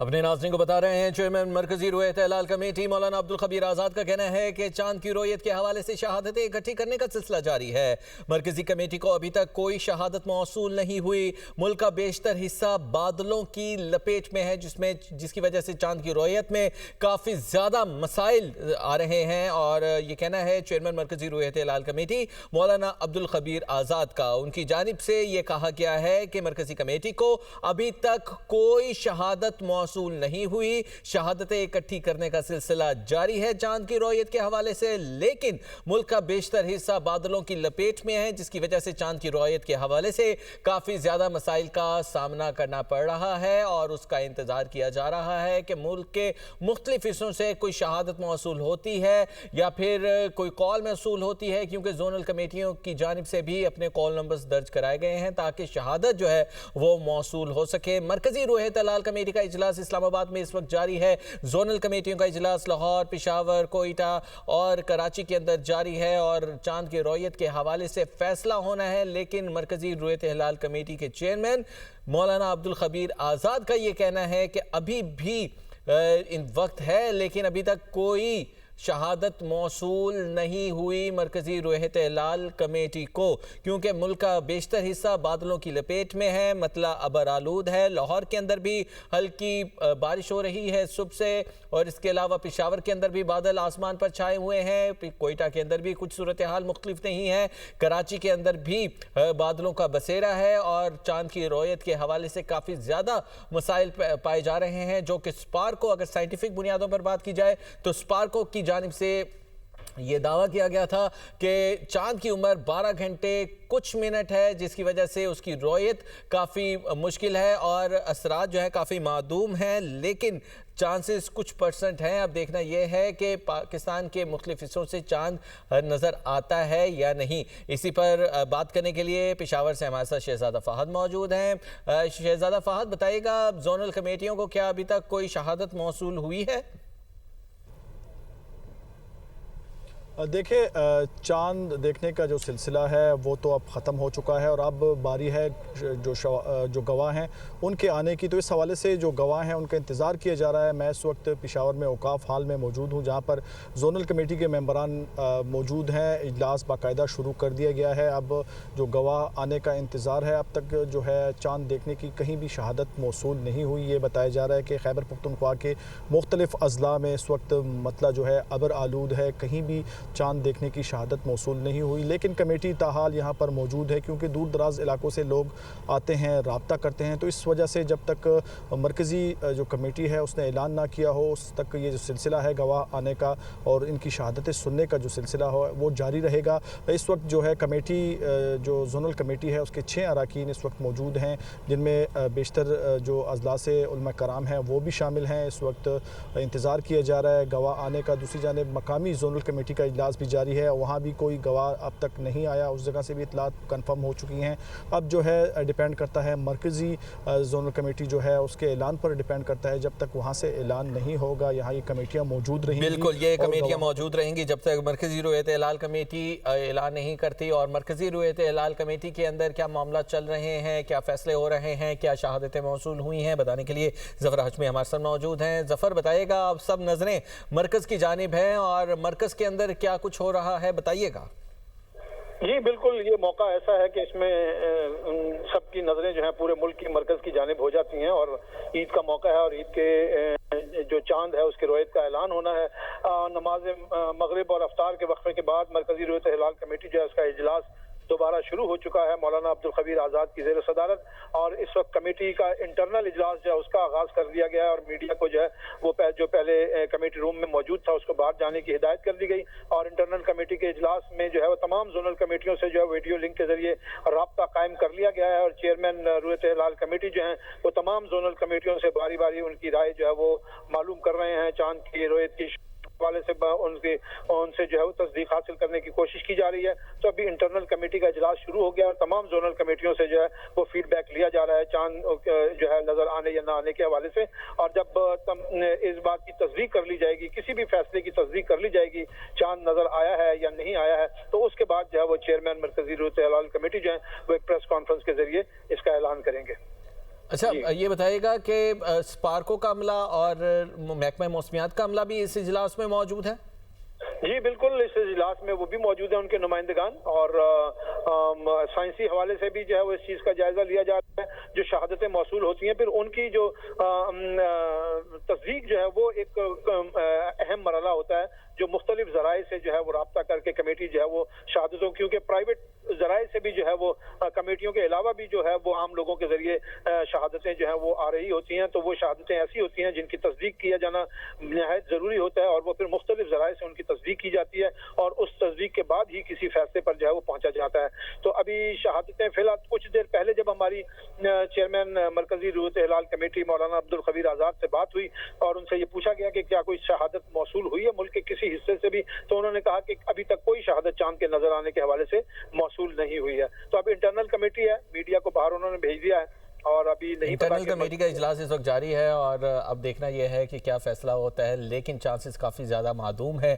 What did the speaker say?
अपने नाज़रीन को बता रहे हैं चेयरमैन मरकजी रुयत एहलाल कमेटी मौलाना अब्दुल खबीर आज़ाद का कहना है कि चांद की रोयत के हवाले से शहादतें इकट्ठी करने का सिलसिला जारी है। मरकजी कमेटी को अभी तक कोई शहादत मौसूल नहीं हुई। मुल्क का बेशतर हिस्सा बादलों की लपेट में है जिसकी वजह से चांद की रोयत में काफ़ी ज़्यादा मसाइल आ रहे हैं। और ये कहना है चेयरमैन मरकजी रुयत एहलाल कमेटी मौलाना अब्दुल खबीर आज़ाद का। उनकी जानिब से ये कहा गया है कि मरकजी कमेटी को अभी तक कोई शहादत मौसूल नहीं हुई। शहादतें इकट्ठी करने का सिलसिला जारी है चांद की रोयत के हवाले से, लेकिन मुल्क का बेशतर हिस्सा बादलों की लपेट में है जिसकी वजह से चांद की रोयत के हवाले से काफ़ी ज़्यादा मसाइल का सामना करना पड़ रहा है और उसका इंतज़ार किया जा रहा है कि मुल्क के मुख्तलिफ हिस्सों से कोई शहादत मौसूल होती है या फिर कोई कॉल मौसूल होती है, क्योंकि जोनल कमेटियों की जानिब से भी अपने कॉल नंबर्स दर्ज कराए गए हैं ताकि शहादत जो है वो मौसूल हो सके। मरकजी रुयत एहलाल कमेटी का इजलास इस्लामाबाद में इस वक्त जारी है। जोनल कमेटियों का इजलास लाहौर, पेशावर, कोयटा और कराची के अंदर जारी है और चांद की रोयत के हवाले से फैसला होना है। लेकिन मरकजी रुयत एहलाल कमेटी के चेयरमैन मौलाना अब्दुल खबीर आज़ाद का ये कहना है कि अभी भी इन वक्त है, लेकिन अभी तक कोई शहादत मौसूल नहीं हुई मरकजी रुयत एहलाल कमेटी को, क्योंकि मुल्क का बेशतर हिस्सा बादलों की लपेट में है, मतला अबर आलूद है। लाहौर के अंदर भी हल्की बारिश हो रही है सुबह से, और इसके अलावा पेशावर के अंदर भी बादल आसमान पर छाए हुए हैं। कोयटा के अंदर भी कुछ सूरत हाल मुख्तलिफ नहीं है। कराची के अंदर भी बादलों का बसेरा है और चांद की रोयत के हवाले से काफ़ी ज़्यादा मसाइल पाए जा रहे हैं, जो कि स्पार्को, अगर साइंटिफिक बुनियादों पर बात की जाए तो स्पार्को की जानिब से ये दावा किया गया था कि चांद की उम्र 12 घंटे कुछ मिनट है, जिसकी वजह से उसकी रोयत काफ़ी मुश्किल है और असरात जो है काफ़ी मादूम है, लेकिन चांसेस कुछ परसेंट हैं। अब देखना यह है कि पाकिस्तान के मुख्तलिफ हिस्सों से चांद नज़र आता है या नहीं। इसी पर बात करने के लिए पेशावर से हमारे साथ शहजादा फ़हद मौजूद हैं। शहजादा फ़हद, बताइएगा, जोनल कमेटियों को क्या अभी तक कोई शहादत मौसूल हुई है? देखिए, चांद देखने का जो सिलसिला है वो तो अब ख़त्म हो चुका है और अब बारी है जो गवाह हैं उनके आने की। तो इस हवाले से जो गवाह हैं उनका इंतज़ार किया जा रहा है। मैं इस वक्त पेशावर में औकाफ हाल में मौजूद हूँ, जहाँ पर जोनल कमेटी के मेंबरान मौजूद हैं। इजलास बाकायदा शुरू कर दिया गया है। अब जो गवाह आने का इंतज़ार है। अब तक जो है चांद देखने की कहीं भी शहादत मौसूल नहीं हुई। ये बताया जा रहा है कि खैबर पख्तूनख्वा के मुख्तलिफ़ अज़ला में इस वक्त मतला जो है अबर आलूद है, कहीं भी चांद देखने की शहादत मौसूल नहीं हुई। लेकिन कमेटी ताहाल यहाँ पर मौजूद है, क्योंकि दूर दराज इलाकों से लोग आते हैं, रब्ता करते हैं। तो इस वजह से जब तक मरकज़ी जो कमेटी है उसने ऐलान ना किया हो, उस तक ये जो सिलसिला है गवाह आने का और इनकी शहादतें सुनने का जो सिलसिला हो वो जारी रहेगा। इस वक्त जो है कमेटी, जो जोनल कमेटी है उसके 6 अरकान इस वक्त मौजूद हैं, जिनमें बेशतर जो अजला से उलमा कराम हैं वो भी शामिल हैं। इस वक्त इंतज़ार किया जा रहा है गवाह आने का। दूसरी जानिब मकामी जोनल कमेटी का इजलास भी जारी है, वहाँ भी कोई गवाह अब तक नहीं आया। उस जगह से भी इतलात कंफर्म हो चुकी हैं। अब जो है डिपेंड करता है मरकज़ी जोनल कमेटी जो है उसके ऐलान पर डिपेंड करता है। जब तक वहाँ से ऐलान नहीं होगा यहाँ ये कमेटियाँ मौजूद रहेंगी। बिल्कुल, ये कमेटियाँ मौजूद रहेंगी जब तक मरकज़ी रुयत एहलाल कमेटी ऐलान नहीं करती। और मरकज़ी रुयत एहलाल कमेटी के अंदर क्या मामला चल रहे हैं, क्या फैसले हो रहे हैं, क्या शहादतें मौसूल हुई हैं, बताने के लिए ज़फ़र हाशमी हमारे साथ मौजूद हैं। ज़फ़र, बताइएगा, अब सब नज़रें मरकज़ की जानिब हैं और मरकज़ के अंदर क्या कुछ हो रहा है, बताइएगा। जी बिल्कुल, ये मौका ऐसा है कि इसमें सबकी नज़रें जो हैं पूरे मुल्क की मरकज़ की जानिब हो जाती हैं और ईद का मौका है और ईद के जो चांद है उसकी रोयत का ऐलान होना है। नमाज मगरिब और अफ्तार के वक्फे के बाद मरकज़ी रुयत एहलाल कमेटी जो है उसका इजलास दोबारा शुरू हो चुका है मौलाना अब्दुल खबीर आज़ाद की ज़ेर सदारत। और इस वक्त कमेटी का इंटरनल इजलास जो है उसका आगाज़ कर दिया गया है और मीडिया को जो है वो जो पहले कमेटी रूम में मौजूद था उसको बाहर जाने की हिदायत कर दी गई। और इंटरनल कमेटी के इजलास में जो है वो तमाम जोनल कमेटियों से जो है वीडियो लिंक के जरिए रब्ता कायम कर लिया गया है और चेयरमैन रुयत एहलाल कमेटी जो है वो तमाम जोनल कमेटियों से बारी बारी उनकी राय जो है वो मालूम कर रहे हैं। चांद की रोयत की वाले से उनसे जो है वो तस्दीक हासिल करने की कोशिश की जा रही है। तो अभी इंटरनल कमेटी का इजलास शुरू हो गया और तमाम जोनल कमेटियों से जो है वो फीडबैक लिया जा रहा है चांद जो है नजर आने या ना आने के हवाले से। और जब इस बात की तस्दीक कर ली जाएगी, किसी भी फैसले की तस्दीक कर ली जाएगी, चांद नजर आया है या नहीं आया है, तो उसके बाद जो है वो चेयरमैन मरकजी रुयत एहलाल कमेटी जो है वो एक प्रेस कॉन्फ्रेंस के जरिए इसका ऐलान करेंगे। अच्छा, ये बताइएगा कि स्पार्को का अमला और महकमा मौसमियात का अमला भी इस इजलास में मौजूद है? जी बिल्कुल, इस इजलास में वो भी मौजूद है, उनके नुमाइंदगान, और साइंसी हवाले से भी जो है वो इस चीज़ का जायजा लिया जा रहा है। जो शहादतें मौसूल होती हैं, फिर उनकी जो तस्दीक जो है वो एक अहम मरहला होता है, जो मुख्तलिफ ज़राए से जो है वो राब्ता करके कमेटी जो है वो शहादतों, क्योंकि प्राइवेट ज़राए से भी जो है वो कमेटियों के अलावा भी जो है वो आम लोगों के जरिए शहादतें जो है वो आ रही होती हैं, तो वो शहादतें ऐसी होती हैं जिनकी तस्दीक किया जाना निहायत ज़रूरी होता है, और वो फिर मुख्तलिफ ज़राए से उनकी तस्दीक की जाती है, और उस तस्दीक के बाद ही किसी फैसले पर जो है वो पहुंचा जाता है। तो अभी शहादतें फिलहाल कुछ देर पहले जब हमारी चेयरमैन मरकजी रूयत हिलाल कमेटी मौलाना अब्दुल खबीर आज़ाद से बात हुई और उनसे ये पूछा गया कि क्या कोई शहादत मौसूल हुई है मुल्क के किसी हिस्से से भी, तो उन्होंने कहा कि अभी तक कोई शहादत चांद के नजर आने के हवाले से मौसूल नहीं हुई है। तो अब इंटरनल कमेटी है, मीडिया को बाहर उन्होंने भेज दिया है, और अभी नहीं पता इंटरनल कमेटी का इजलास इस वक्त जारी है और अब देखना यह है कि क्या फैसला होता है, लेकिन चांसेस काफ़ी ज़्यादा मादूम है